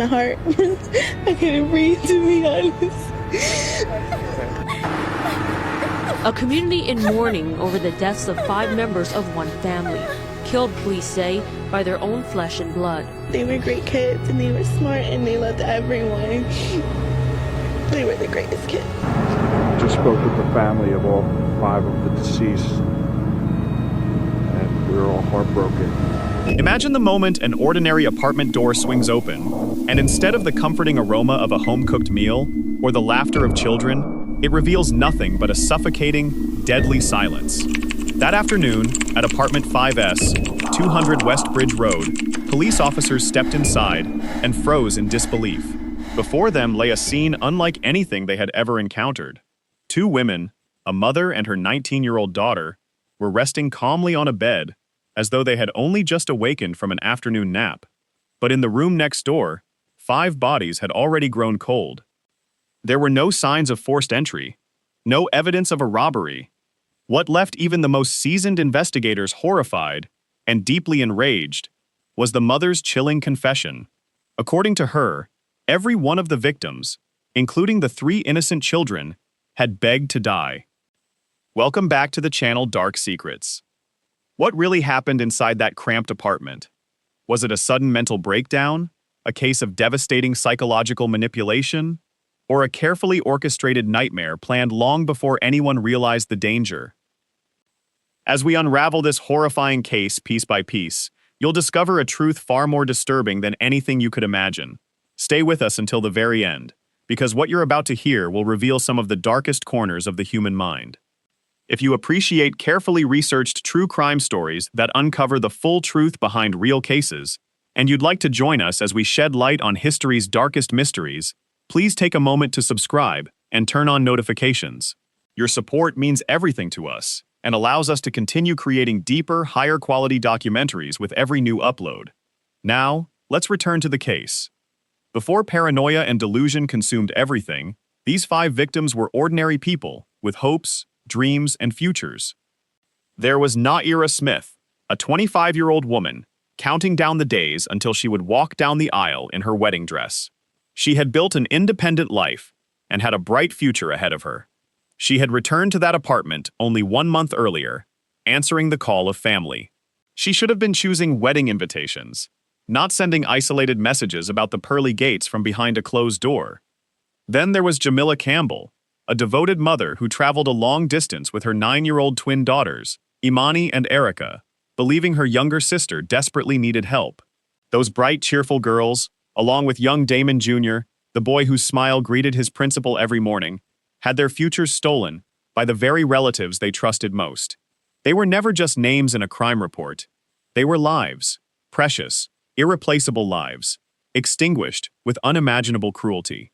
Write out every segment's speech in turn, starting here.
My heart, I couldn't breathe, to be honest. A community in mourning over the deaths of 5 members of one family, killed, police say, by their own flesh and blood. They were great kids, and they were smart, and they loved everyone. They were the greatest kids. Just spoke with the family of all 5 of the deceased, and we were all heartbroken. Imagine the moment an ordinary apartment door swings open, and instead of the comforting aroma of a home-cooked meal or the laughter of children, it reveals nothing but a suffocating, deadly silence. That afternoon, at apartment 5S, 200 West Bridge Road, police officers stepped inside and froze in disbelief. Before them lay a scene unlike anything they had ever encountered. 2 women, a mother and her 19-year-old daughter, were resting calmly on a bed, as though they had only just awakened from an afternoon nap. But in the room next door, 5 bodies had already grown cold. There were no signs of forced entry, no evidence of a robbery. What left even the most seasoned investigators horrified and deeply enraged was the mother's chilling confession. According to her, every one of the victims, including the 3 innocent children, had begged to die. Welcome back to the channel Dark Secrets. What really happened inside that cramped apartment? Was it a sudden mental breakdown, a case of devastating psychological manipulation, or a carefully orchestrated nightmare planned long before anyone realized the danger? As we unravel this horrifying case piece by piece, you'll discover a truth far more disturbing than anything you could imagine. Stay with us until the very end, because what you're about to hear will reveal some of the darkest corners of the human mind. If you appreciate carefully researched true crime stories that uncover the full truth behind real cases, and you'd like to join us as we shed light on history's darkest mysteries, please take a moment to subscribe and turn on notifications. Your support means everything to us and allows us to continue creating deeper, higher-quality documentaries with every new upload. Now, let's return to the case. Before paranoia and delusion consumed everything, these 5 victims were ordinary people with hopes, dreams, and futures. There was Naira Smith, a 25-year-old woman, counting down the days until she would walk down the aisle in her wedding dress. She had built an independent life and had a bright future ahead of her. She had returned to that apartment only 1 month earlier, answering the call of family. She should have been choosing wedding invitations, not sending isolated messages about the pearly gates from behind a closed door. Then there was Jamila Campbell, a devoted mother who traveled a long distance with her 9-year-old twin daughters, Imani and Erica, believing her younger sister desperately needed help. Those bright, cheerful girls, along with young Damon Jr., the boy whose smile greeted his principal every morning, had their futures stolen by the very relatives they trusted most. They were never just names in a crime report. They were lives, precious, irreplaceable lives, extinguished with unimaginable cruelty.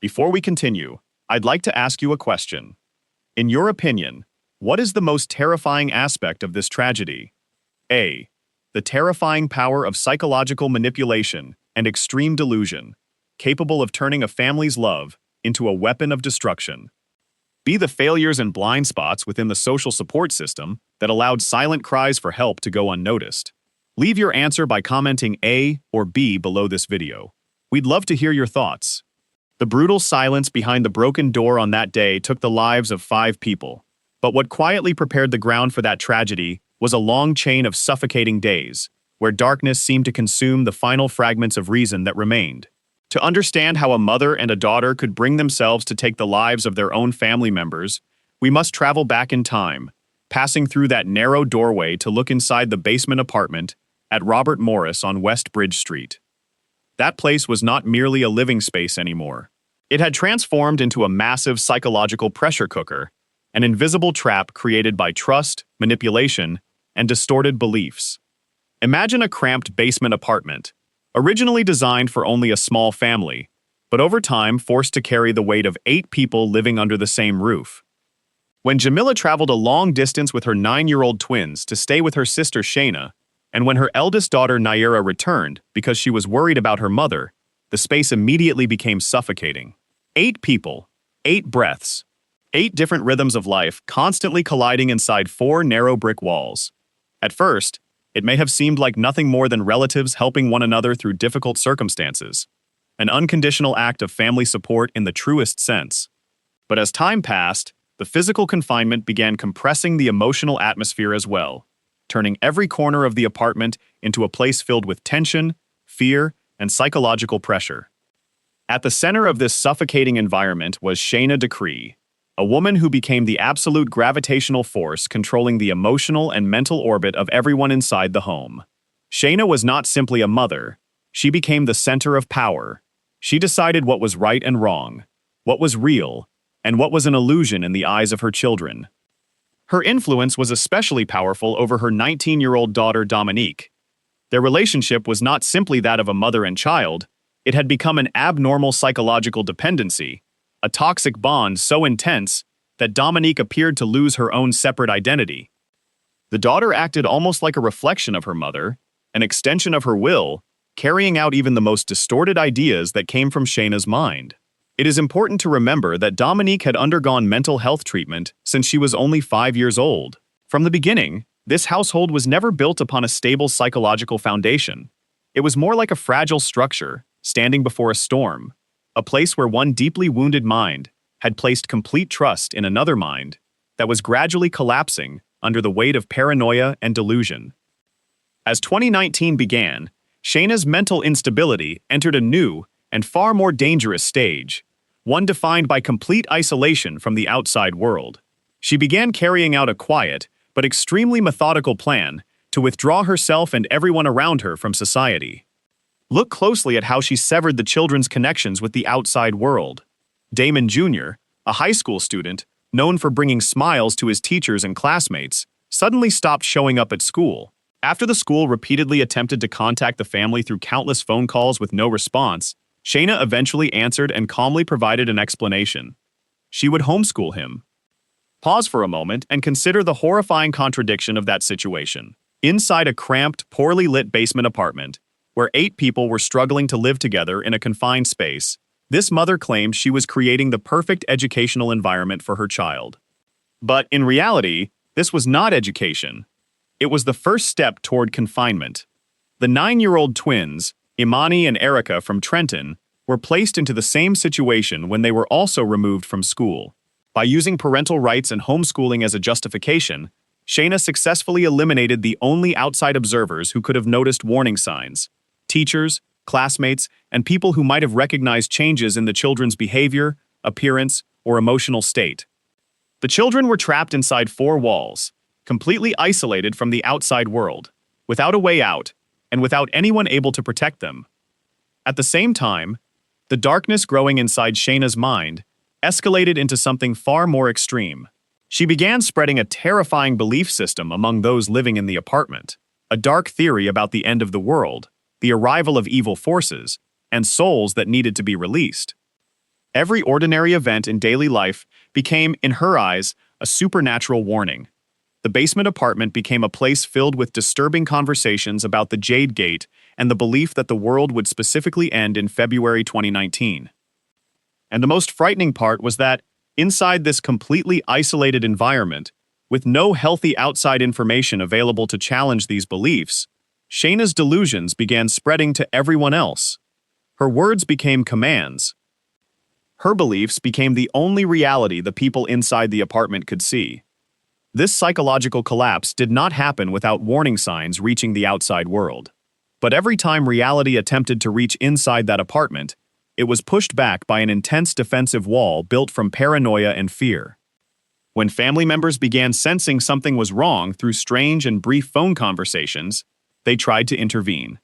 Before we continue, I'd like to ask you a question. In your opinion, what is the most terrifying aspect of this tragedy? A. The terrifying power of psychological manipulation and extreme delusion, capable of turning a family's love into a weapon of destruction. B. The failures and blind spots within the social support system that allowed silent cries for help to go unnoticed. Leave your answer by commenting A or B below this video. We'd love to hear your thoughts. The brutal silence behind the broken door on that day took the lives of 5 people. But what quietly prepared the ground for that tragedy was a long chain of suffocating days, where darkness seemed to consume the final fragments of reason that remained. To understand how a mother and a daughter could bring themselves to take the lives of their own family members, we must travel back in time, passing through that narrow doorway to look inside the basement apartment at Robert Morris on West Bridge Street. That place was not merely a living space anymore. It had transformed into a massive psychological pressure cooker, an invisible trap created by trust, manipulation, and distorted beliefs. Imagine a cramped basement apartment, originally designed for only a small family, but over time forced to carry the weight of 8 people living under the same roof. When Jamila traveled a long distance with her 9-year-old twins to stay with her sister Shayna, and when her eldest daughter Naira returned because she was worried about her mother, the space immediately became suffocating. 8 people, 8 breaths, 8 different rhythms of life constantly colliding inside 4 narrow brick walls. At first, it may have seemed like nothing more than relatives helping one another through difficult circumstances. an unconditional act of family support in the truest sense. But as time passed, the physical confinement began compressing the emotional atmosphere as well, turning every corner of the apartment into a place filled with tension, fear, and psychological pressure. At the center of this suffocating environment was Shayna Decree, a woman who became the absolute gravitational force controlling the emotional and mental orbit of everyone inside the home. Shayna was not simply a mother. She became the center of power. She decided what was right and wrong, what was real, and what was an illusion in the eyes of her children. Her influence was especially powerful over her 19-year-old daughter Dominique. Their relationship was not simply that of a mother and child. It had become an abnormal psychological dependency, a toxic bond so intense that Dominique appeared to lose her own separate identity. The daughter acted almost like a reflection of her mother, an extension of her will, carrying out even the most distorted ideas that came from Shayna's mind. It is important to remember that Dominique had undergone mental health treatment since she was only 5 years old. From the beginning, this household was never built upon a stable psychological foundation. It was more like a fragile structure, standing before a storm, a place where one deeply wounded mind had placed complete trust in another mind that was gradually collapsing under the weight of paranoia and delusion. As 2019 began, Shayna's mental instability entered a new and far more dangerous stage, one defined by complete isolation from the outside world. She began carrying out a quiet but extremely methodical plan to withdraw herself and everyone around her from society. Look closely at how she severed the children's connections with the outside world. Damon Jr., a high school student, known for bringing smiles to his teachers and classmates, suddenly stopped showing up at school. After the school repeatedly attempted to contact the family through countless phone calls with no response, Shayna eventually answered and calmly provided an explanation. She would homeschool him. Pause for a moment and consider the horrifying contradiction of that situation. Inside a cramped, poorly lit basement apartment, where 8 people were struggling to live together in a confined space, this mother claimed she was creating the perfect educational environment for her child. But in reality, this was not education. It was the first step toward confinement. The 9-year-old twins, Imani and Erica from Trenton, were placed into the same situation when they were also removed from school. By using parental rights and homeschooling as a justification, Shayna successfully eliminated the only outside observers who could have noticed warning signs: teachers, classmates, and people who might have recognized changes in the children's behavior, appearance, or emotional state. The children were trapped inside 4 walls, completely isolated from the outside world, without a way out, and without anyone able to protect them. At the same time, the darkness growing inside Shayna's mind escalated into something far more extreme. She began spreading a terrifying belief system among those living in the apartment, a dark theory about the end of the world, the arrival of evil forces, and souls that needed to be released. Every ordinary event in daily life became, in her eyes, a supernatural warning. The basement apartment became a place filled with disturbing conversations about the Jade Gate and the belief that the world would specifically end in February 2019. And the most frightening part was that, inside this completely isolated environment, with no healthy outside information available to challenge these beliefs, Shayna's delusions began spreading to everyone else. Her words became commands. Her beliefs became the only reality the people inside the apartment could see. This psychological collapse did not happen without warning signs reaching the outside world. But every time reality attempted to reach inside that apartment, it was pushed back by an intense defensive wall built from paranoia and fear. When family members began sensing something was wrong through strange and brief phone conversations, they tried to intervene.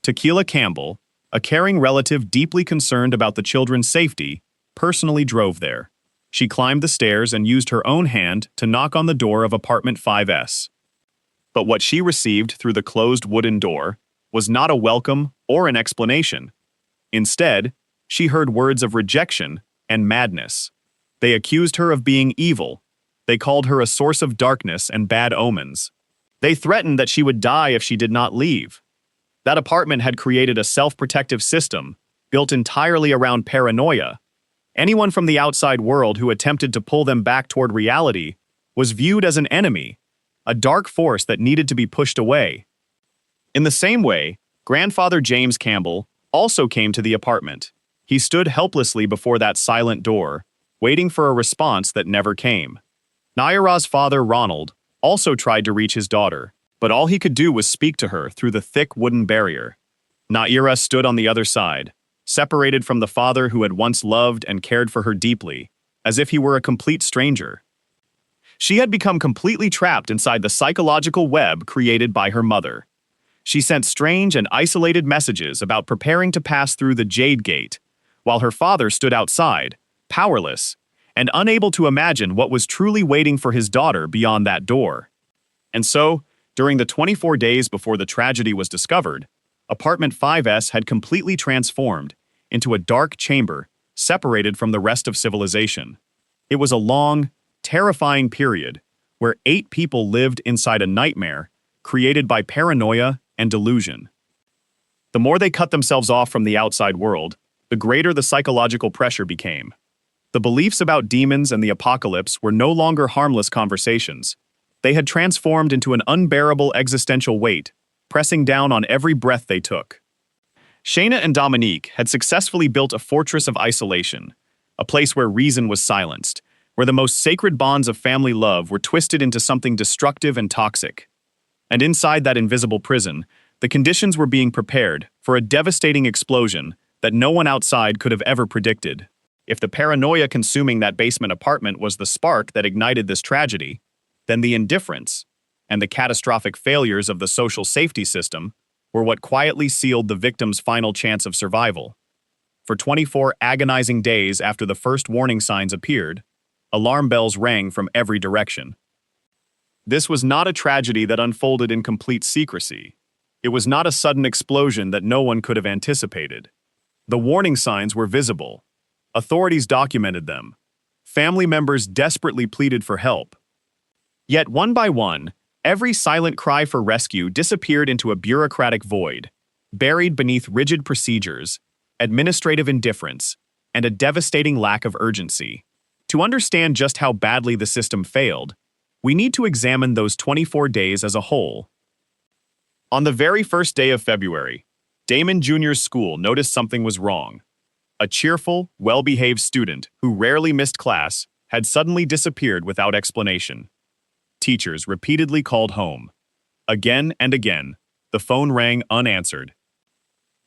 Tequila Campbell, a caring relative deeply concerned about the children's safety, personally drove there. She climbed the stairs and used her own hand to knock on the door of apartment 5S. But what she received through the closed wooden door was not a welcome or an explanation. Instead, she heard words of rejection and madness. They accused her of being evil. They called her a source of darkness and bad omens. They threatened that she would die if she did not leave. That apartment had created a self-protective system built entirely around paranoia. Anyone from the outside world who attempted to pull them back toward reality was viewed as an enemy, a dark force that needed to be pushed away. In the same way, grandfather James Campbell, also came to the apartment. He stood helplessly before that silent door, waiting for a response that never came. Naira's father, Ronald, also tried to reach his daughter, but all he could do was speak to her through the thick wooden barrier. Naira stood on the other side, separated from the father who had once loved and cared for her deeply, as if he were a complete stranger. She had become completely trapped inside the psychological web created by her mother. She sent strange and isolated messages about preparing to pass through the Jade Gate, while her father stood outside, powerless, and unable to imagine what was truly waiting for his daughter beyond that door. And so, during the 24 days before the tragedy was discovered, Apartment 5S had completely transformed into a dark chamber separated from the rest of civilization. It was a long, terrifying period where 8 people lived inside a nightmare created by paranoia and delusion. The more they cut themselves off from the outside world, the greater the psychological pressure became. The beliefs about demons and the apocalypse were no longer harmless conversations. They had transformed into an unbearable existential weight, pressing down on every breath they took. Shayna and Dominique had successfully built a fortress of isolation, a place where reason was silenced, where the most sacred bonds of family love were twisted into something destructive and toxic. And inside that invisible prison, the conditions were being prepared for a devastating explosion that no one outside could have ever predicted. If the paranoia consuming that basement apartment was the spark that ignited this tragedy, then the indifference and the catastrophic failures of the social safety system were what quietly sealed the victim's final chance of survival. For 24 agonizing days after the first warning signs appeared, alarm bells rang from every direction. This was not a tragedy that unfolded in complete secrecy. It was not a sudden explosion that no one could have anticipated. The warning signs were visible. Authorities documented them. Family members desperately pleaded for help. Yet one by one, every silent cry for rescue disappeared into a bureaucratic void, buried beneath rigid procedures, administrative indifference, and a devastating lack of urgency. To understand just how badly the system failed, we need to examine those 24 days as a whole. On the very first day of February, Damon Jr.'s school noticed something was wrong. A cheerful, well-behaved student who rarely missed class had suddenly disappeared without explanation. Teachers repeatedly called home. Again and again, the phone rang unanswered.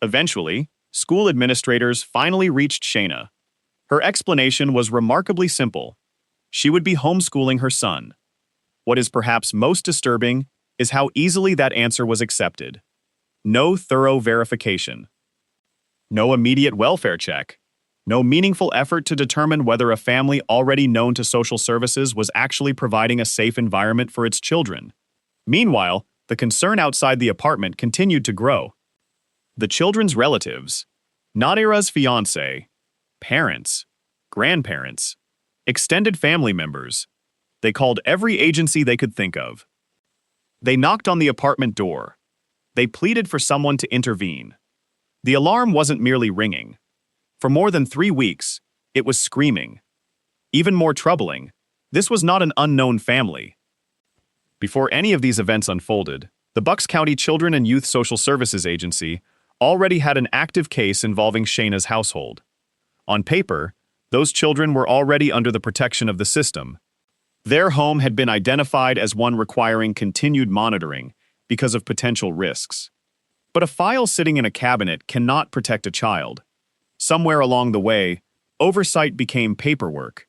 Eventually, school administrators finally reached Shayna. Her explanation was remarkably simple. She would be homeschooling her son. What is perhaps most disturbing is how easily that answer was accepted. No thorough verification. No immediate welfare check. No meaningful effort to determine whether a family already known to social services was actually providing a safe environment for its children. Meanwhile, the concern outside the apartment continued to grow. The children's relatives, Nadira's fiancé, parents, grandparents, extended family members, they called every agency they could think of. They knocked on the apartment door. They pleaded for someone to intervene. The alarm wasn't merely ringing. For more than 3 weeks, it was screaming. Even more troubling, this was not an unknown family. Before any of these events unfolded, the Bucks County Children and Youth Social Services Agency already had an active case involving Shayna's household. On paper, those children were already under the protection of the system. Their home had been identified as one requiring continued monitoring because of potential risks. But a file sitting in a cabinet cannot protect a child. Somewhere along the way, oversight became paperwork.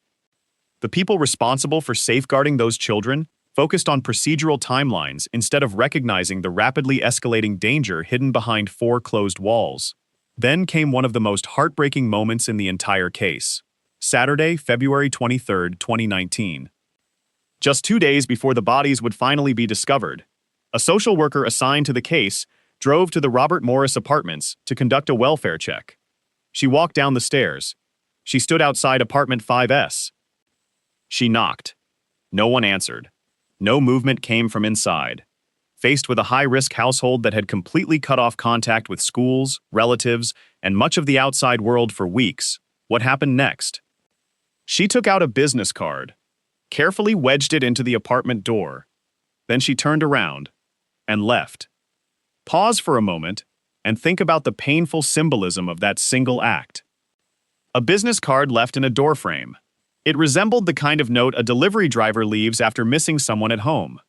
The people responsible for safeguarding those children focused on procedural timelines instead of recognizing the rapidly escalating danger hidden behind 4 closed walls. Then came one of the most heartbreaking moments in the entire case. Saturday, February 23, 2019. Just 2 days before the bodies would finally be discovered, a social worker assigned to the case drove to the Robert Morris apartments to conduct a welfare check. She walked down the stairs. She stood outside apartment 5S. She knocked. No one answered. No movement came from inside. Faced with a high-risk household that had completely cut off contact with schools, relatives, and much of the outside world for weeks, what happened next? She took out a business card, carefully wedged it into the apartment door. Then she turned around and left. Pause for a moment and think about the painful symbolism of that single act. A business card left in a doorframe. It resembled the kind of note a delivery driver leaves after missing someone at home.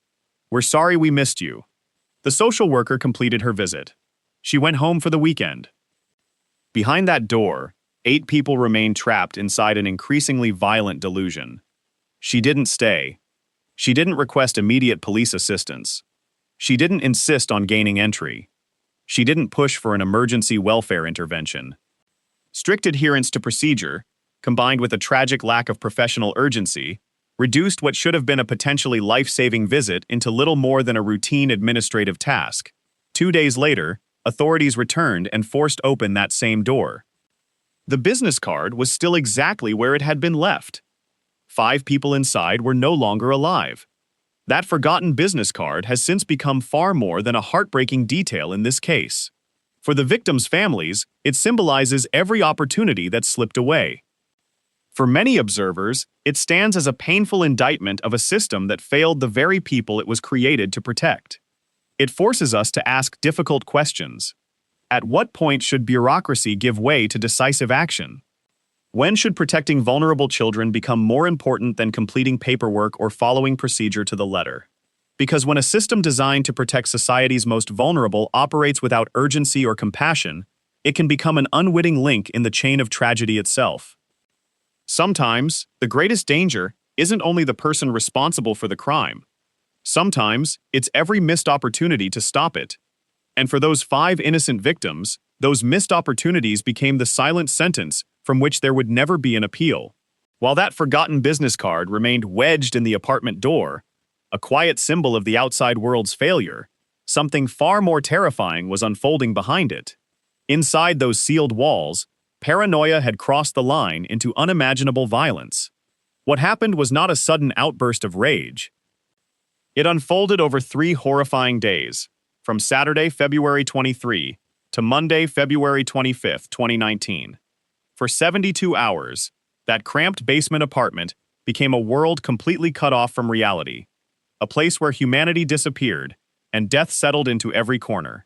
"We're sorry we missed you." The social worker completed her visit. She went home for the weekend. Behind that door, 8 people remained trapped inside an increasingly violent delusion. She didn't stay. She didn't request immediate police assistance. She didn't insist on gaining entry. She didn't push for an emergency welfare intervention. Strict adherence to procedure, combined with a tragic lack of professional urgency, reduced what should have been a potentially life-saving visit into little more than a routine administrative task. 2 days later, authorities returned and forced open that same door. The business card was still exactly where it had been left. 5 people inside were no longer alive. That forgotten business card has since become far more than a heartbreaking detail in this case. For the victims' families, it symbolizes every opportunity that slipped away. For many observers, it stands as a painful indictment of a system that failed the very people it was created to protect. It forces us to ask difficult questions. At what point should bureaucracy give way to decisive action? When should protecting vulnerable children become more important than completing paperwork or following procedure to the letter? Because when a system designed to protect society's most vulnerable operates without urgency or compassion, it can become an unwitting link in the chain of tragedy itself. Sometimes, the greatest danger isn't only the person responsible for the crime. Sometimes, it's every missed opportunity to stop it. And for those 5 innocent victims, those missed opportunities became the silent sentence from which there would never be an appeal. While that forgotten business card remained wedged in the apartment door, a quiet symbol of the outside world's failure, something far more terrifying was unfolding behind it. Inside those sealed walls, paranoia had crossed the line into unimaginable violence. What happened was not a sudden outburst of rage. It unfolded over 3 horrifying days, from Saturday, February 23, to Monday, February 25, 2019. For 72 hours, that cramped basement apartment became a world completely cut off from reality, a place where humanity disappeared and death settled into every corner.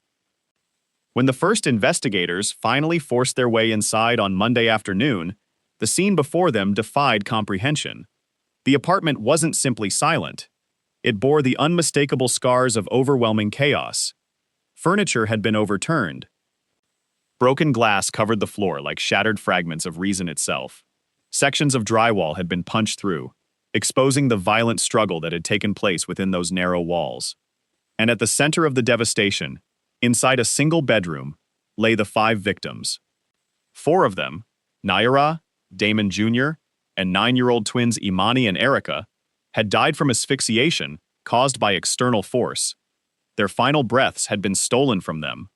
When the first investigators finally forced their way inside on Monday afternoon, the scene before them defied comprehension. The apartment wasn't simply silent. It bore the unmistakable scars of overwhelming chaos. Furniture had been overturned. Broken glass covered the floor like shattered fragments of reason itself. Sections of drywall had been punched through, exposing the violent struggle that had taken place within those narrow walls. And at the center of the devastation, inside a single bedroom, lay the 5 victims. 4 of them, Naira, Damon Jr., and 9-year-old twins Imani and Erica, had died from asphyxiation caused by external force. Their final breaths had been stolen from them.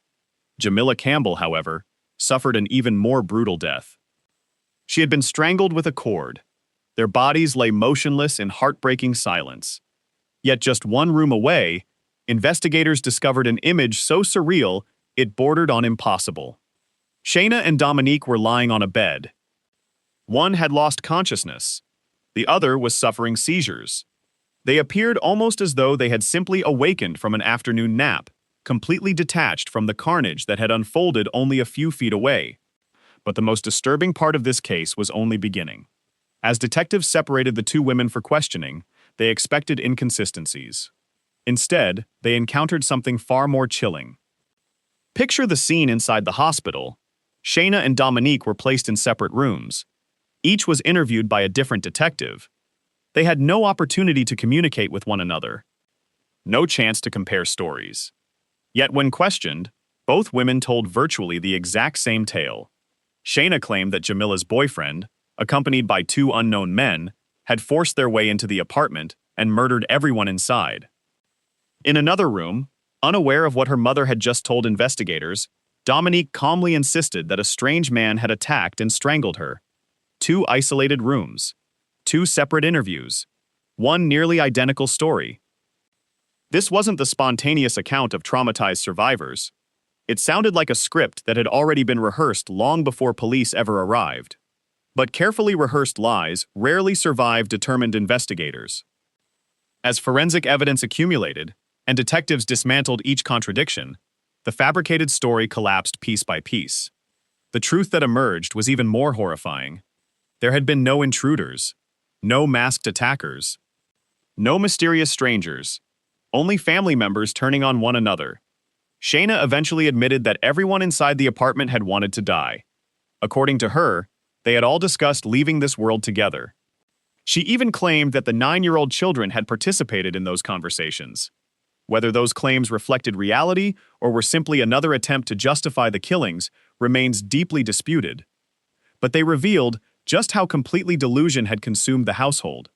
Jamila Campbell, however, suffered an even more brutal death. She had been strangled with a cord. Their bodies lay motionless in heartbreaking silence. Yet just 1 room away, investigators discovered an image so surreal it bordered on impossible. Shayna and Dominique were lying on a bed. One had lost consciousness. The other was suffering seizures. They appeared almost as though they had simply awakened from an afternoon nap, completely detached from the carnage that had unfolded only a few feet away. But the most disturbing part of this case was only beginning. As detectives separated the 2 women for questioning, they expected inconsistencies. Instead, they encountered something far more chilling. Picture the scene inside the hospital. Shayna and Dominique were placed in separate rooms. Each was interviewed by a different detective. They had no opportunity to communicate with one another. No chance to compare stories. Yet when questioned, both women told virtually the exact same tale. Shayna claimed that Jamila's boyfriend, accompanied by 2 unknown men, had forced their way into the apartment and murdered everyone inside. In another room, unaware of what her mother had just told investigators, Dominique calmly insisted that a strange man had attacked and strangled her. 2 isolated rooms, 2 separate interviews, 1 nearly identical story. This wasn't the spontaneous account of traumatized survivors. It sounded like a script that had already been rehearsed long before police ever arrived. But carefully rehearsed lies rarely survive determined investigators. As forensic evidence accumulated, and detectives dismantled each contradiction, the fabricated story collapsed piece by piece. The truth that emerged was even more horrifying. There had been no intruders, no masked attackers, no mysterious strangers, only family members turning on one another. Shayna eventually admitted that everyone inside the apartment had wanted to die. According to her, they had all discussed leaving this world together. She even claimed that the 9-year-old children had participated in those conversations. Whether those claims reflected reality or were simply another attempt to justify the killings remains deeply disputed. But they revealed just how completely delusion had consumed the household.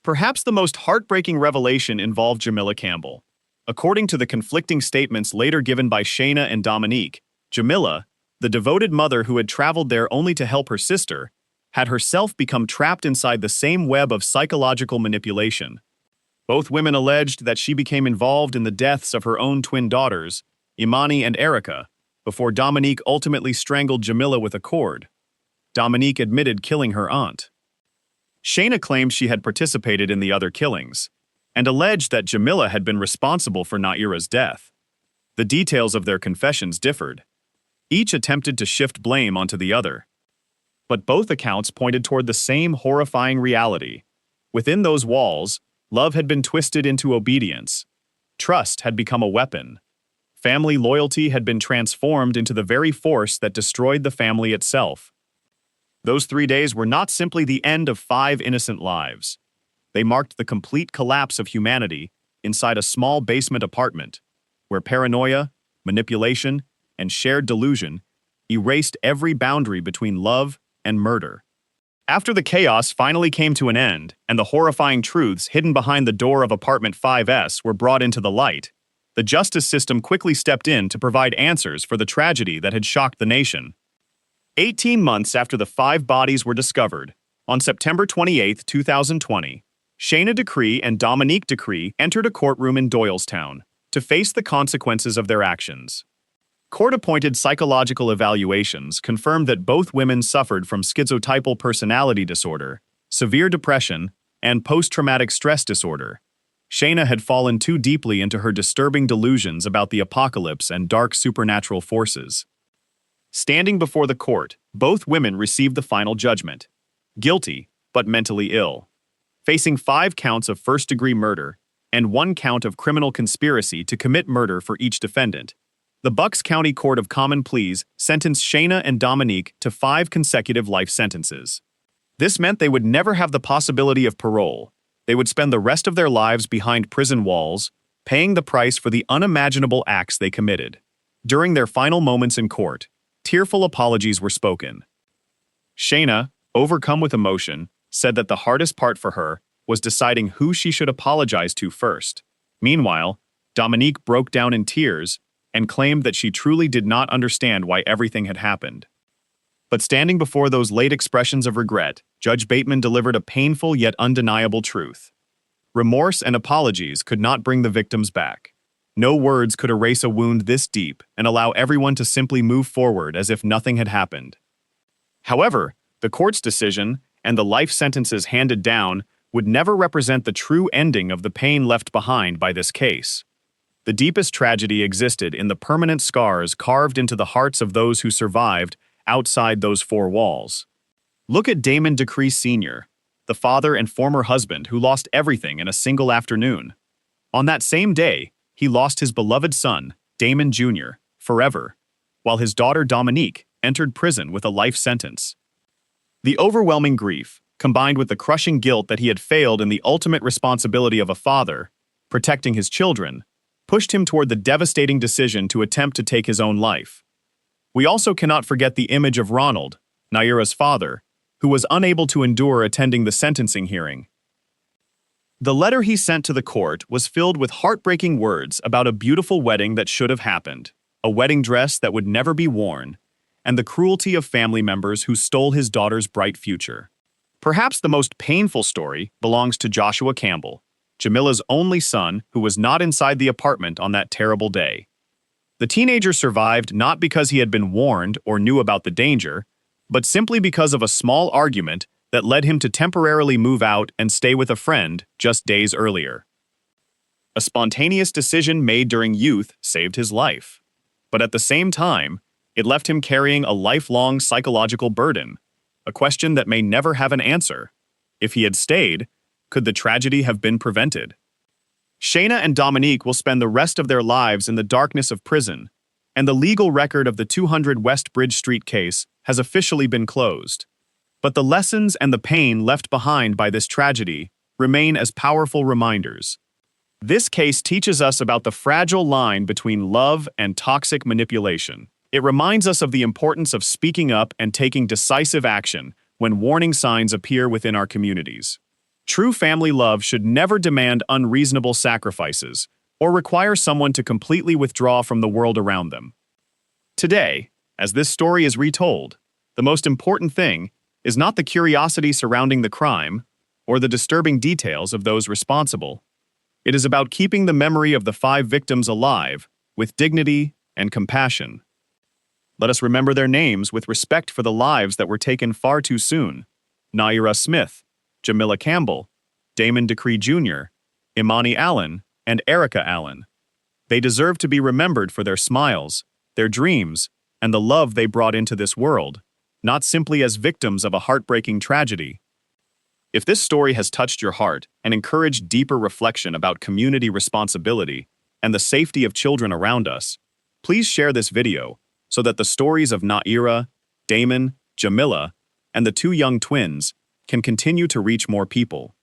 Perhaps the most heartbreaking revelation involved Jamila Campbell. According to the conflicting statements later given by Shayna and Dominique, Jamila, the devoted mother who had traveled there only to help her sister, had herself become trapped inside the same web of psychological manipulation. Both women alleged that she became involved in the deaths of her own twin daughters, Imani and Erica, before Dominique ultimately strangled Jamila with a cord. Dominique admitted killing her aunt. Shayna claimed she had participated in the other killings, and alleged that Jamila had been responsible for Naira's death. The details of their confessions differed. Each attempted to shift blame onto the other. But both accounts pointed toward the same horrifying reality. Within those walls, love had been twisted into obedience. Trust had become a weapon. Family loyalty had been transformed into the very force that destroyed the family itself. Those 3 days were not simply the end of 5 innocent lives. They marked the complete collapse of humanity inside a small basement apartment, where paranoia, manipulation, and shared delusion erased every boundary between love and murder. After the chaos finally came to an end, and the horrifying truths hidden behind the door of apartment 5S were brought into the light, the justice system quickly stepped in to provide answers for the tragedy that had shocked the nation. 18 months after the 5 bodies were discovered, on September 28, 2020, Shayna Decree and Dominique Decree entered a courtroom in Doylestown to face the consequences of their actions. Court-appointed psychological evaluations confirmed that both women suffered from schizotypal personality disorder, severe depression, and post-traumatic stress disorder. Shayna had fallen too deeply into her disturbing delusions about the apocalypse and dark supernatural forces. Standing before the court, both women received the final judgment: guilty, but mentally ill. Facing 5 counts of first-degree murder and 1 count of criminal conspiracy to commit murder for each defendant, the Bucks County Court of Common Pleas sentenced Shayna and Dominique to 5 consecutive life sentences. This meant they would never have the possibility of parole. They would spend the rest of their lives behind prison walls, paying the price for the unimaginable acts they committed. During their final moments in court, tearful apologies were spoken. Shayna, overcome with emotion, said that the hardest part for her was deciding who she should apologize to first. Meanwhile, Dominique broke down in tears and claimed that she truly did not understand why everything had happened. But standing before those late expressions of regret, Judge Bateman delivered a painful yet undeniable truth. Remorse and apologies could not bring the victims back. No words could erase a wound this deep and allow everyone to simply move forward as if nothing had happened. However, the court's decision and the life sentences handed down would never represent the true ending of the pain left behind by this case. The deepest tragedy existed in the permanent scars carved into the hearts of those who survived outside those 4 walls. Look at Damon Decree Sr., the father and former husband who lost everything in a single afternoon. On that same day, he lost his beloved son, Damon Jr., forever, while his daughter Dominique entered prison with a life sentence. The overwhelming grief, combined with the crushing guilt that he had failed in the ultimate responsibility of a father, protecting his children, pushed him toward the devastating decision to attempt to take his own life. We also cannot forget the image of Ronald, Naira's father, who was unable to endure attending the sentencing hearing. The letter he sent to the court was filled with heartbreaking words about a beautiful wedding that should have happened, a wedding dress that would never be worn, and the cruelty of family members who stole his daughter's bright future. Perhaps the most painful story belongs to Joshua Campbell, Jamila's only son who was not inside the apartment on that terrible day. The teenager survived not because he had been warned or knew about the danger, but simply because of a small argument that led him to temporarily move out and stay with a friend just days earlier. A spontaneous decision made during youth saved his life. But at the same time, it left him carrying a lifelong psychological burden, a question that may never have an answer. If he had stayed, could the tragedy have been prevented? Shayna and Dominique will spend the rest of their lives in the darkness of prison, and the legal record of the 200 West Bridge Street case has officially been closed. But the lessons and the pain left behind by this tragedy remain as powerful reminders. This case teaches us about the fragile line between love and toxic manipulation. It reminds us of the importance of speaking up and taking decisive action when warning signs appear within our communities. True family love should never demand unreasonable sacrifices or require someone to completely withdraw from the world around them. Today, as this story is retold, the most important thing is not the curiosity surrounding the crime or the disturbing details of those responsible. It is about keeping the memory of the 5 victims alive with dignity and compassion. Let us remember their names with respect for the lives that were taken far too soon: Naira Smith, Jamila Campbell, Damon Decree Jr., Imani Allen, and Erica Allen. They deserve to be remembered for their smiles, their dreams, and the love they brought into this world, not simply as victims of a heartbreaking tragedy. If this story has touched your heart and encouraged deeper reflection about community responsibility and the safety of children around us, please share this video so that the stories of Naira, Damon, Jamila, and the 2 young twins can continue to reach more people.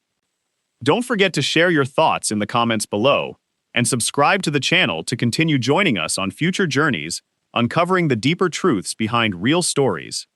Don't forget to share your thoughts in the comments below and subscribe to the channel to continue joining us on future journeys uncovering the deeper truths behind real stories.